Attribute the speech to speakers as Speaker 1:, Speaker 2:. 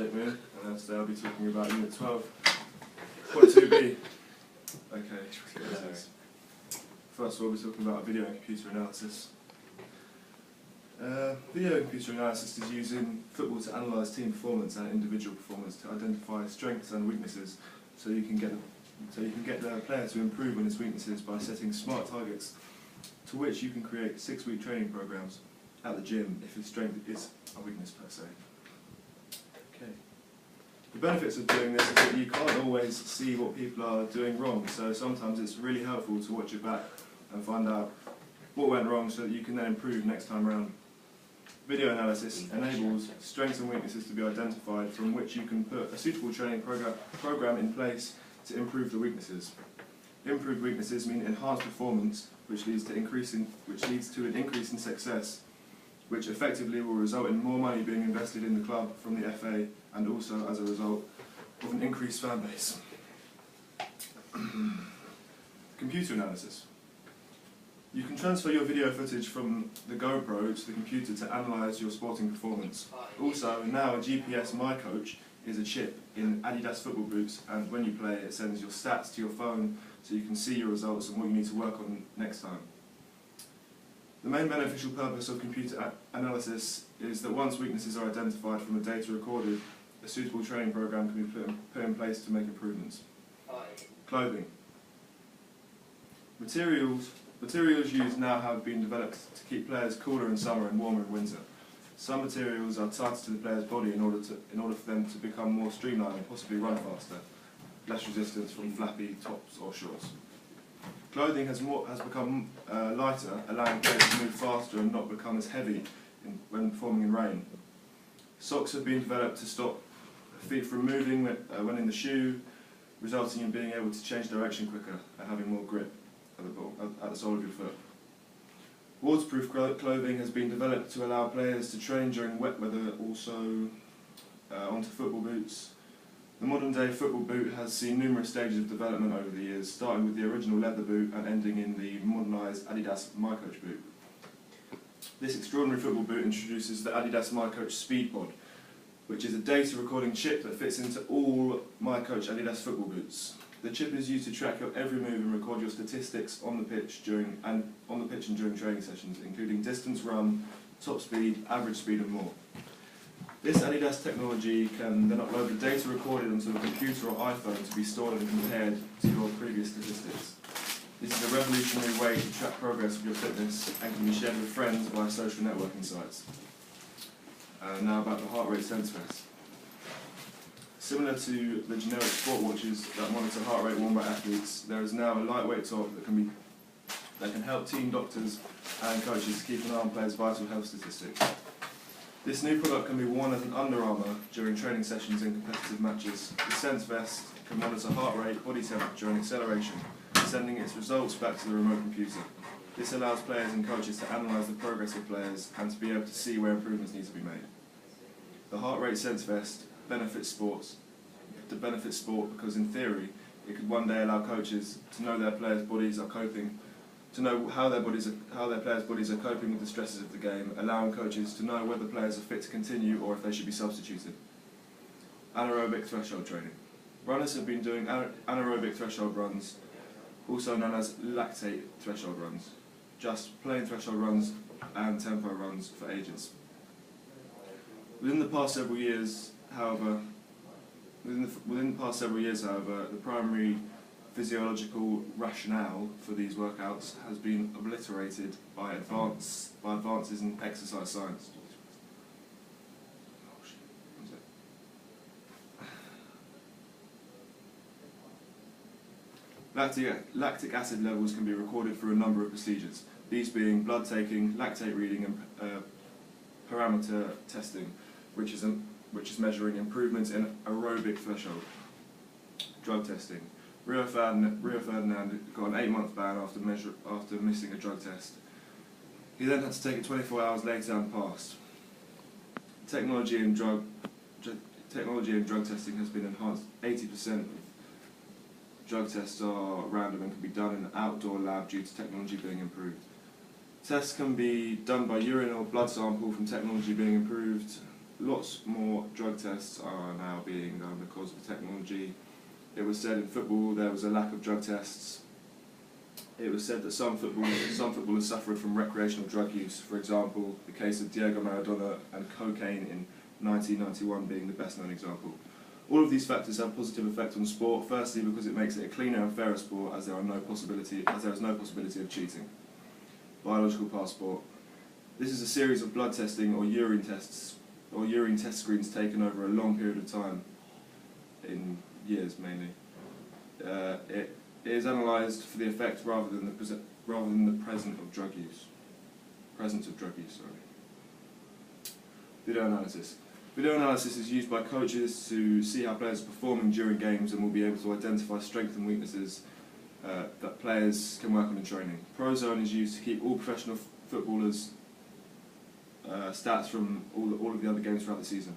Speaker 1: Jake Moon, and today I'll be talking about Unit 12.2b. Okay, first of all, we'll be talking about video and computer analysis. Video and computer analysis is used in football to analyse team performance and individual performance to identify strengths and weaknesses, so you can get the player to improve on his weaknesses by setting smart targets to which you can create 6-week training programs at the gym if his strength is a weakness per se. Okay. The benefits of doing this is that you can't always see what people are doing wrong, so sometimes it's really helpful to watch it back and find out what went wrong so that you can then improve next time around. Video analysis enables strengths and weaknesses to be identified from which you can put a suitable training program in place to improve the weaknesses. Improved weaknesses mean enhanced performance, which leads to an increase in success, which effectively will result in more money being invested in the club from the FA, and also as a result of an increased fan base. Computer analysis. You can transfer your video footage from the GoPro to the computer to analyse your sporting performance. Also, now a GPS My Coach is a chip in Adidas football boots, and when you play it sends your stats to your phone so you can see your results and what you need to work on next time. The main beneficial purpose of computer analysis is that once weaknesses are identified from the data recorded, a suitable training program can be put in place to make improvements. Clothing. Materials used now have been developed to keep players cooler in summer and warmer in winter. Some materials are tighter to the player's body in order for them to become more streamlined and possibly run faster, less resistance from flappy tops or shorts. Clothing has become lighter, allowing players to move faster and not become as heavy when performing in rain. Socks have been developed to stop feet from moving when in the shoe, resulting in being able to change direction quicker and having more grip at the sole of your foot. Waterproof clothing has been developed to allow players to train during wet weather, also onto football boots. The modern day football boot has seen numerous stages of development over the years, starting with the original leather boot and ending in the modernised Adidas My Coach boot. This extraordinary football boot introduces the Adidas My Coach SpeedPod, which is a data recording chip that fits into all My Coach Adidas football boots. The chip is used to track your every move and record your statistics on the pitch and during training sessions, including distance run, top speed, average speed and more. This Adidas technology can then upload the data recorded onto a computer or iPhone to be stored and compared to your previous statistics. This is a revolutionary way to track progress of your fitness and can be shared with friends via social networking sites. Now about the heart rate SenseVest. Similar to the generic sport watches that monitor heart rate worn by athletes, there is now a lightweight top that can help team doctors and coaches keep an eye on players' vital health statistics. This new product can be worn as an Under Armour during training sessions and competitive matches. The SenseVest can monitor heart rate, body temperature and acceleration, sending its results back to the remote computer. This allows players and coaches to analyse the progress of players and to be able to see where improvements need to be made. The heart rate SenseVest benefits sport because in theory it could one day allow coaches to know their players' bodies are coping, to know how their players' bodies are coping with the stresses of the game, allowing coaches to know whether players are fit to continue or if they should be substituted. Anaerobic threshold training. Runners have been doing anaerobic threshold runs, also known as lactate threshold runs, just plain threshold runs and tempo runs for ages. Within the past several years, however, the primary physiological rationale for these workouts has been obliterated by advances in exercise science. Lactic acid levels can be recorded through a number of procedures, these being blood taking, lactate reading and parameter testing, which is measuring improvements in aerobic threshold. Drug testing. Rio Ferdinand got an 8-month ban after missing a drug test. He then had to take it 24 hours later and passed. Technology in drug testing has been enhanced. 80% of drug tests are random and can be done in an outdoor lab due to technology being improved. Tests can be done by urine or blood sample from technology being improved. lots more drug tests are now being done because of technology. It was said in football there was a lack of drug tests. It was said that some footballers suffered from recreational drug use. For example, the case of Diego Maradona and cocaine in 1991 being the best known example. All of these factors have a positive effect on sport. Firstly, because it makes it a cleaner and fairer sport, as there is no possibility of cheating. Biological passport. This is a series of blood testing or urine tests or urine test screens taken over a long period of time, in years mainly. It is analysed for the effect rather than the presence of drug use. Video analysis. Video analysis is used by coaches to see how players are performing during games and will be able to identify strengths and weaknesses that players can work on in training. Prozone is used to keep all professional footballers' stats from all of the other games throughout the season.